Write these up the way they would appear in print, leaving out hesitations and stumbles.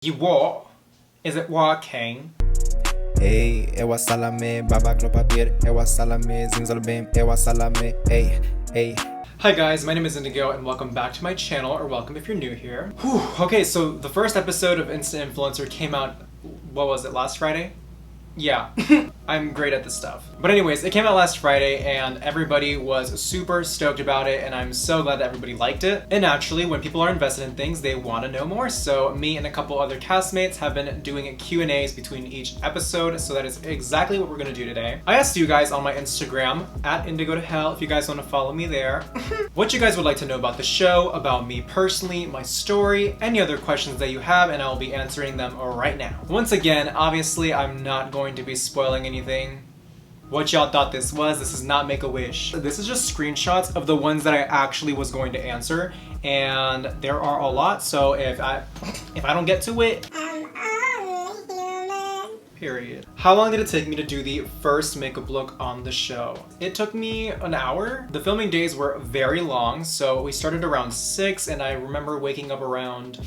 You what? Is it working? Hey, ewa salame, babak no papier, ewa salame, zinzalbim, ewa salame, hey, hey. Hi guys, my name is Indigo and welcome back to my channel, or welcome if you're new here. Whew, okay, so the first episode of Instant Influencer came out, what was it, last Friday? Yeah, I'm great at this stuff. But anyways, it came out last Friday and everybody was super stoked about it, and I'm so glad that everybody liked it. And naturally, when people are invested in things, they want to know more. So me and a couple other castmates have been doing Q&As between each episode, so that is exactly what we're gonna do today. I asked you guys on my Instagram, at Indigotohell, if you guys want to follow me there, what you guys would like to know about the show, about me personally, my story, any other questions that you have, and I will be answering them right now. Once again, obviously, I'm not going to be spoiling anything. What y'all thought this was, this is not Make-A-Wish. This is just screenshots of the ones that I actually was going to answer, and there are a lot, so if I don't get to it, period. How long did it take me to do the first makeup look on the show? It took me an hour. The filming days were very long, so we started around 6, and I remember waking up around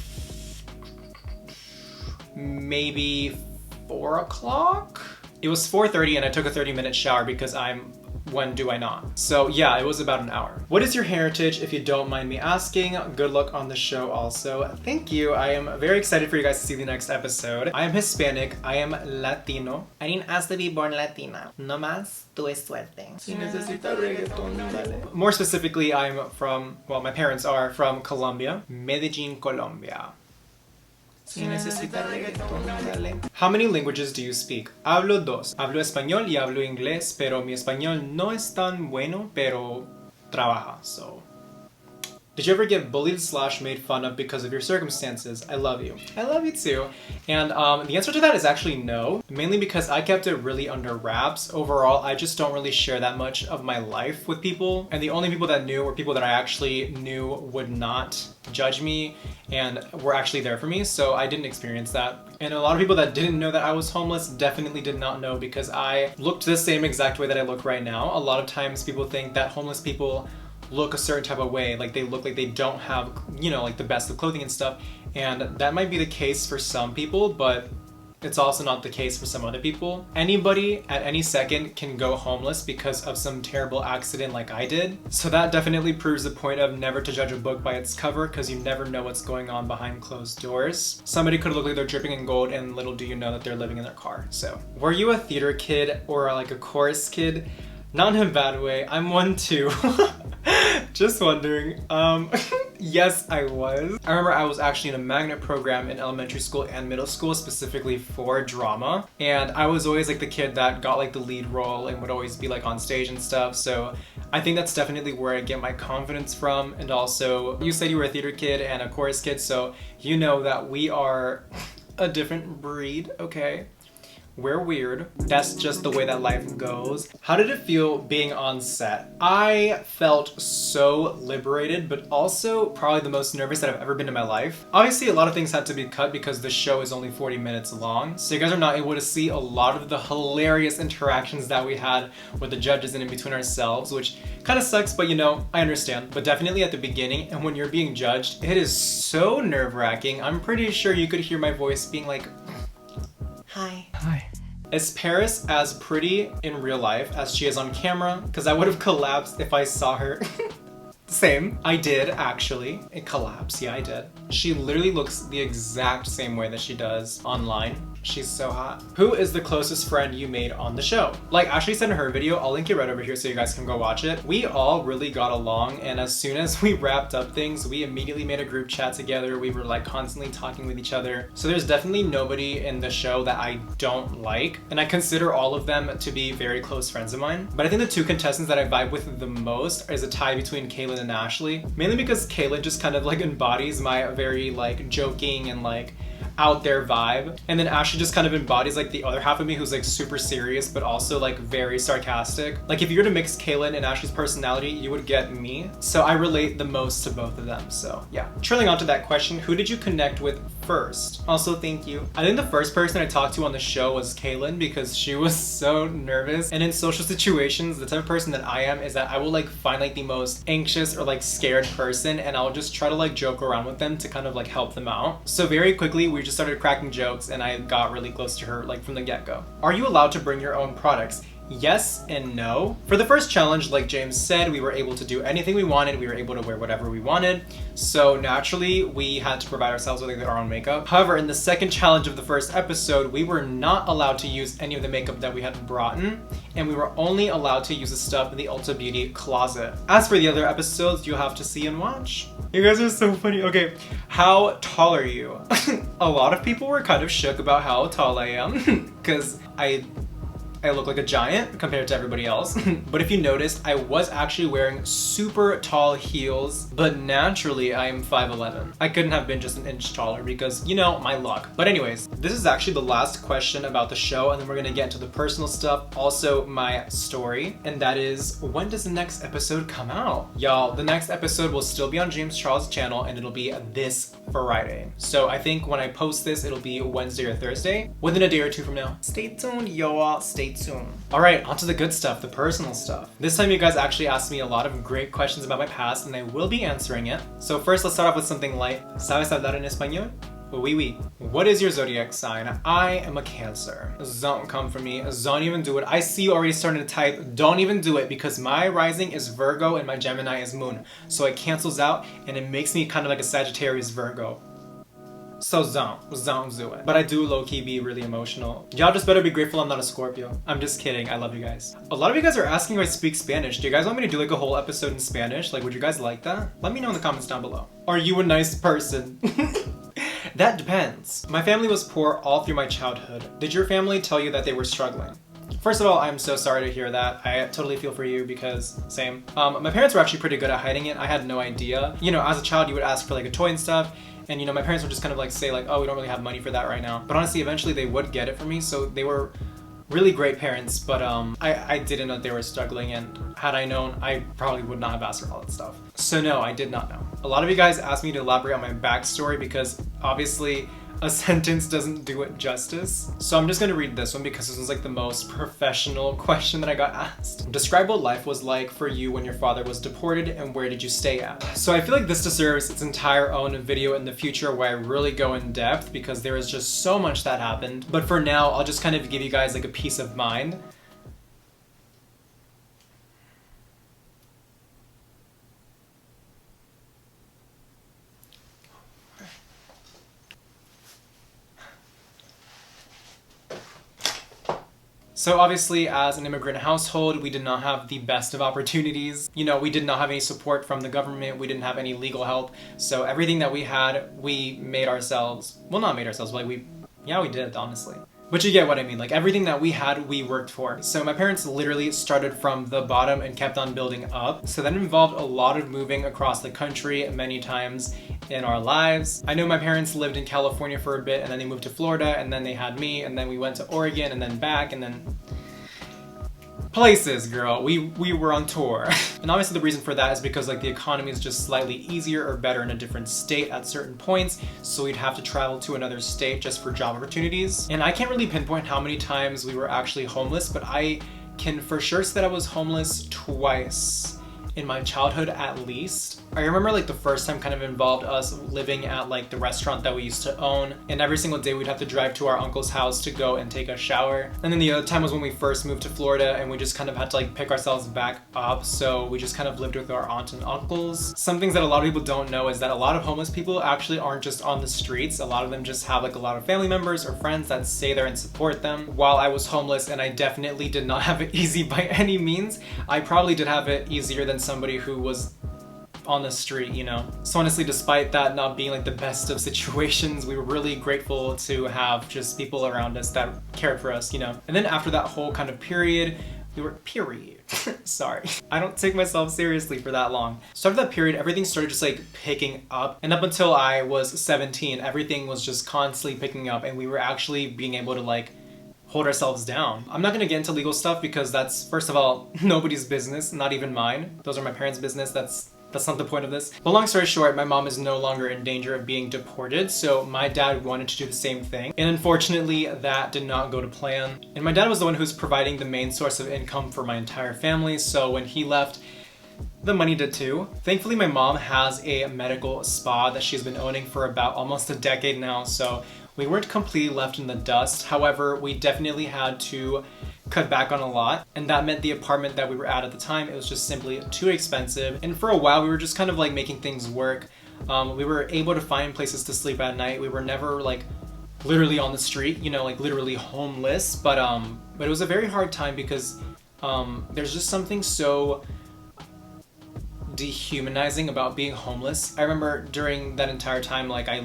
maybe 4 o'clock? It was 4:30 and I took a 30-minute shower because when do I not? So yeah, it was about an hour. What is your heritage, if you don't mind me asking? Good luck on the show also. Thank you. I am very excited for you guys to see the next episode. I am Hispanic. I am Latino. I didn't ask to be born Latina. No más tuve suerte. Si necesita reggaeton, vale. More specifically, I'm from, well, my parents are from Colombia. Medellin, Colombia. How many languages do you speak? Hablo dos. Hablo español y hablo inglés, pero mi español no es tan bueno, pero trabaja, so. Did you ever get bullied / made fun of because of your circumstances? I love you. I love you too. And the answer to that is actually no, mainly because I kept it really under wraps. Overall, I just don't really share that much of my life with people. And the only people that knew were people that I actually knew would not judge me and were actually there for me, so I didn't experience that. And a lot of people that didn't know that I was homeless definitely did not know, because I looked the same exact way that I look right now. A lot of times people think that homeless people look a certain type of way, like they look like they don't have, you know, like the best of clothing and stuff, and that might be the case for some people, but it's also not the case for some other people. Anybody at any second can go homeless because of some terrible accident like I did. So that definitely proves the point of never to judge a book by its cover, because you never know what's going on behind closed doors. Somebody could look like they're dripping in gold, and little do you know that they're living in their car. So, were you a theater kid or like a chorus kid? Not in a bad way. I'm one too. Just wondering. Yes, I was. I remember I was actually in a magnet program in elementary school and middle school, specifically for drama. And I was always like the kid that got like the lead role and would always be like on stage and stuff. So I think that's definitely where I get my confidence from. And also, you said you were a theater kid and a chorus kid, so you know that we are a different breed, okay? We're weird. That's just the way that life goes. How did it feel being on set? I felt so liberated, but also probably the most nervous that I've ever been in my life. Obviously, a lot of things had to be cut because the show is only 40 minutes long, so you guys are not able to see a lot of the hilarious interactions that we had with the judges and in between ourselves, which kind of sucks, but you know, I understand. But definitely at the beginning, and when you're being judged, it is so nerve-wracking. I'm pretty sure you could hear my voice being like, hi. Hi. Is Paris as pretty in real life as she is on camera? Because I would have collapsed if I saw her. Same. I did, actually. It collapsed, yeah, I did. She literally looks the exact same way that she does online. She's so hot. Who is the closest friend you made on the show? Like Ashley said in her video, I'll link it right over here so you guys can go watch it. We all really got along, and as soon as we wrapped up things, we immediately made a group chat together. We were like constantly talking with each other. So there's definitely nobody in the show that I don't like, and I consider all of them to be very close friends of mine. But I think the two contestants that I vibe with the most is a tie between Kaylin and Ashley, mainly because Kaylin just kind of like embodies my very like joking and like out there vibe, and then Ashley just kind of embodies like the other half of me, who's like super serious but also like very sarcastic. Like if you were to mix Kaylin and Ashley's personality, you would get me. So I relate the most to both of them, so yeah. Trailing on to that question, who did you connect with first. Also, thank you. I think the first person I talked to on the show was Kaylin because she was so nervous. And in social situations, the type of person that I am is that I will like find like the most anxious or like scared person and I'll just try to like joke around with them to kind of like help them out. So very quickly, we just started cracking jokes and I got really close to her like from the get-go. Are you allowed to bring your own products? Yes and no. For the first challenge, like James said, we were able to do anything we wanted. We were able to wear whatever we wanted. So naturally, we had to provide ourselves with like, our own makeup. However, in the second challenge of the first episode, we were not allowed to use any of the makeup that we had brought in, and we were only allowed to use the stuff in the Ulta Beauty closet. As for the other episodes, you'll have to see and watch. You guys are so funny. Okay, how tall are you? A lot of people were kind of shook about how tall I am because I look like a giant compared to everybody else. But if you noticed, I was actually wearing super tall heels, but naturally I am 5'11". I couldn't have been just an inch taller because, you know, my luck. But anyways, this is actually the last question about the show, and then we're gonna get into the personal stuff, also my story, and that is, when does the next episode come out? Y'all, the next episode will still be on James Charles' channel, and it'll be this Friday. So I think when I post this, it'll be Wednesday or Thursday, within a day or two from now. Stay tuned, y'all. Stay tuned. All right, onto the good stuff, the personal stuff. This time you guys actually asked me a lot of great questions about my past and I will be answering it. So first, let's start off with something light. ¿Sabes hablar en español? Oui, oui. What is your zodiac sign? I am a Cancer. Don't come for me. Don't even do it. I see you already starting to type. Don't even do it because my rising is Virgo and my Gemini is Moon. So it cancels out and it makes me kind of like a Sagittarius Virgo. So don't do it. But I do low-key be really emotional. Y'all just better be grateful I'm not a Scorpio. I'm just kidding. I love you guys. A lot of you guys are asking if I speak Spanish. Do you guys want me to do like a whole episode in Spanish? Like, would you guys like that? Let me know in the comments down below. Are you a nice person? That depends. My family was poor all through my childhood. Did your family tell you that they were struggling? First of all, I'm so sorry to hear that. I totally feel for you because same. My parents were actually pretty good at hiding it. I had no idea. You know, as a child, you would ask for like a toy and stuff. And you know, my parents would just kind of like say like, oh, we don't really have money for that right now. But honestly, eventually they would get it for me. So they were really great parents, but I didn't know they were struggling, and had I known, I probably would not have asked for all that stuff. So no, I did not know. A lot of you guys asked me to elaborate on my backstory because obviously a sentence doesn't do it justice. So I'm just gonna read this one because this was like the most professional question that I got asked. Describe what life was like for you when your father was deported and where did you stay at? So I feel like this deserves its entire own video in the future where I really go in depth because there is just so much that happened. But for now, I'll just kind of give you guys like a peace of mind. So obviously, as an immigrant household, we did not have the best of opportunities. You know, we did not have any support from the government. We didn't have any legal help. So everything that we had, we made ourselves. Well, not made ourselves, but like we did, honestly. But you get what I mean, like everything that we had, we worked for. So my parents literally started from the bottom and kept on building up. So that involved a lot of moving across the country many times in our lives. I know my parents lived in California for a bit and then they moved to Florida and then they had me and then we went to Oregon and then back and then places, girl. We were on tour. And obviously the reason for that is because like the economy is just slightly easier or better in a different state at certain points, so we'd have to travel to another state just for job opportunities. And I can't really pinpoint how many times we were actually homeless, but I can for sure say that I was homeless twice in my childhood at least. I remember like the first time kind of involved us living at like the restaurant that we used to own, and every single day we'd have to drive to our uncle's house to go and take a shower. And then the other time was when we first moved to Florida and we just kind of had to like pick ourselves back up, so we just kind of lived with our aunt and uncles. Some things that a lot of people don't know is that a lot of homeless people actually aren't just on the streets. A lot of them just have like a lot of family members or friends that stay there and support them. While I was homeless and I definitely did not have it easy by any means, I probably did have it easier than somebody who was on the street, you know. So honestly, despite that not being like the best of situations, we were really grateful to have just people around us that cared for us, you know. And then after that whole kind of period, sorry, I don't take myself seriously for that long. So after that period, everything started just like picking up, and up until I was 17, everything was just constantly picking up and we were actually being able to like hold ourselves down. I'm not gonna get into legal stuff because that's, first of all, nobody's business, not even mine. Those are my parents' business. That's that's not the point of this. But long story short, my mom is no longer in danger of being deported, so my dad wanted to do the same thing. And unfortunately, that did not go to plan. And my dad was the one who's providing the main source of income for my entire family, so when he left, the money did too. Thankfully, my mom has a medical spa that she's been owning for about almost a decade now, so we weren't completely left in the dust. However, we definitely had to cut back on a lot, and that meant the apartment that we were at the time, it was just simply too expensive. And for a while, we were just kind of like making things work. We were able to find places to sleep at night. We were never like literally on the street, you know, like literally homeless, but it was a very hard time because there's just something so dehumanizing about being homeless. I remember during that entire time, like I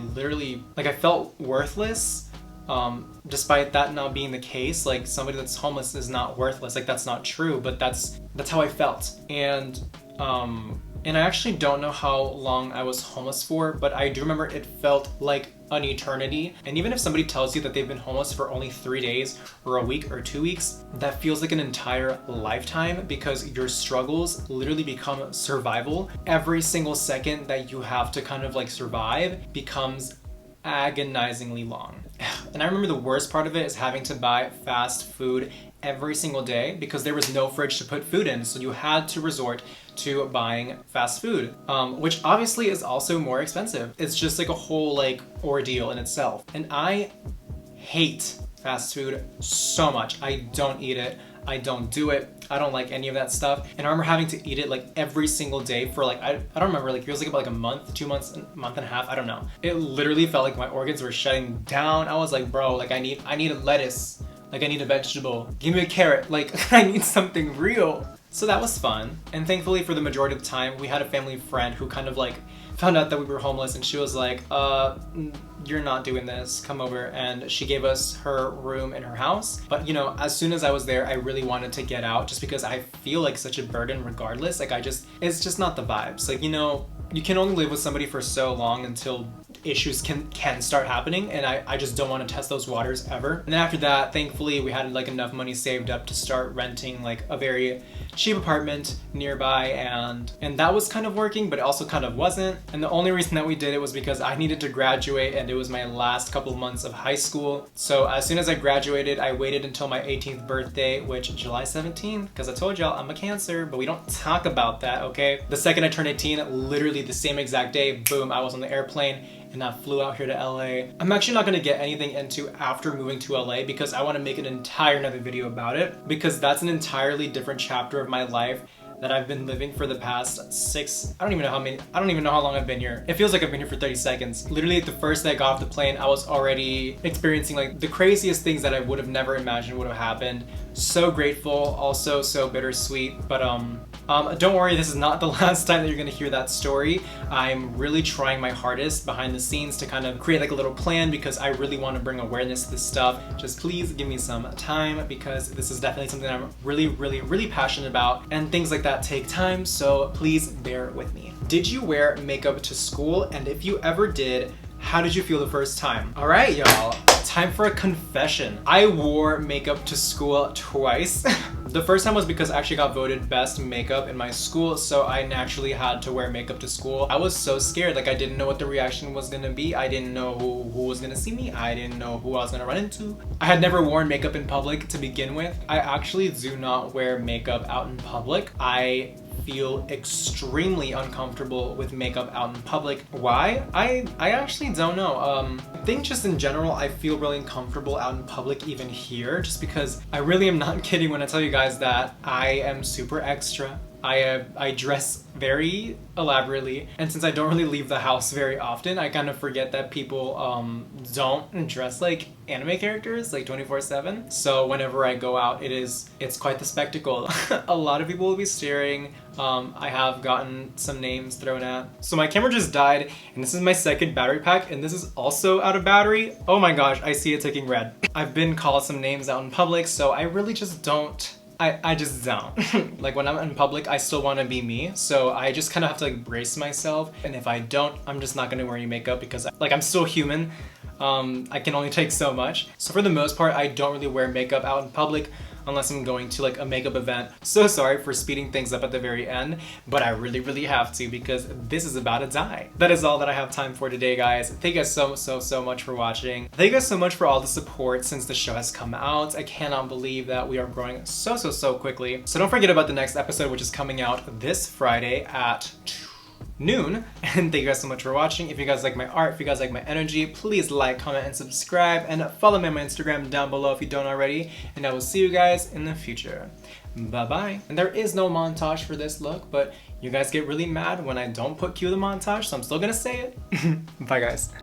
felt worthless, despite that not being the case. Like somebody that's homeless is not worthless, like that's not true, but that's how I felt. And I actually don't know how long I was homeless for, but I do remember it felt like an eternity. And even if somebody tells you that they've been homeless for only 3 days or a week or 2 weeks, that feels like an entire lifetime because your struggles literally become survival. Every single second that you have to kind of like survive becomes agonizingly long. And I remember the worst part of it is having to buy fast food every single day because there was no fridge to put food in, so you had to resort to buying fast food, which obviously is also more expensive. It's just like a whole like ordeal in itself. And I hate fast food so much. I don't eat it. I don't do it. I don't like any of that stuff. And I remember having to eat it like every single day for like, I don't remember, like it was like about like a month, 2 months, a month and a half, I don't know. It literally felt like my organs were shutting down. I was like, bro, like I need a lettuce. Like I need a vegetable. Give me a carrot. Like I need something real. So that was fun. And thankfully for the majority of the time, we had a family friend who kind of like found out that we were homeless, and she was like, you're not doing this, come over. And she gave us her room in her house. But you know, as soon as I was there, I really wanted to get out just because I feel like such a burden regardless. Like it's just not the vibes. Like, you know, you can only live with somebody for so long until issues can start happening, and I just don't want to test those waters ever. And then after that, thankfully we had like enough money saved up to start renting like a very cheap apartment nearby, and that was kind of working, but it also kind of wasn't. And the only reason that we did it was because I needed to graduate, and it was my last couple of months of high school. So as soon as I graduated, I waited until my 18th birthday, which July 17th, because I told y'all I'm a Cancer, but we don't talk about that, okay? The second I turned 18, literally the same exact day, boom, I was on the airplane and I flew out here to LA. I'm actually not gonna get anything into after moving to LA because I wanna make an entire another video about it, because that's an entirely different chapter of my life that I've been living for the past I don't even know how long I've been here. It feels like I've been here for 30 seconds. Literally the first day I got off the plane, I was already experiencing like the craziest things that I would have never imagined would have happened. So grateful, also so bittersweet, but don't worry, this is not the last time that you're gonna hear that story. I'm really trying my hardest behind the scenes to kind of create like a little plan because I really want to bring awareness to this stuff. Just please give me some time because this is definitely something I'm really passionate about, and things like that take time, so please bear with me. Did you wear makeup to school? And if you ever did, how did you feel the first time? All right, y'all, time for a confession. I wore makeup to school twice. The first time was because I actually got voted best makeup in my school, so I naturally had to wear makeup to school. I was so scared, like I didn't know what the reaction was gonna be. I didn't know who was gonna see me. I didn't know who I was gonna run into. I had never worn makeup in public to begin with. I actually do not wear makeup out in public. I feel extremely uncomfortable with makeup out in public. Why? I actually don't know. I think just in general, I feel really uncomfortable out in public, even here, just because I really am not kidding when I tell you guys that I am super extra. I dress very elaborately, and since I don't really leave the house very often, I kind of forget that people don't dress like anime characters like 24/7. So whenever I go out, it's quite the spectacle. A lot of people will be staring. I have gotten some names thrown at. So my camera just died, and this is my second battery pack, and this is also out of battery. Oh my gosh, I see it ticking red. I've been called some names out in public, so I really just don't. I just don't. Like when I'm in public, I still want to be me, so I just kind of have to like brace myself, and if I don't, I'm just not gonna wear any makeup because like I'm still human. I can only take so much. So for the most part, I don't really wear makeup out in public. unless I'm going to like a makeup event. So sorry for speeding things up at the very end, but I really have to because this is about to die. That is all that I have time for today, guys. Thank you guys so much for watching. Thank you guys so much for all the support since the show has come out. I cannot believe that we are growing so quickly. So don't forget about the next episode, which is coming out this Friday at noon. And thank you guys so much for watching. If you guys like my art, if you guys like my energy, please like, comment, and subscribe, and follow me on my Instagram down below if you don't already. And I will see you guys in the future. Bye-bye. And there is no montage for this look, but you guys get really mad when I don't put cue the montage, so I'm still gonna say it. Bye, guys.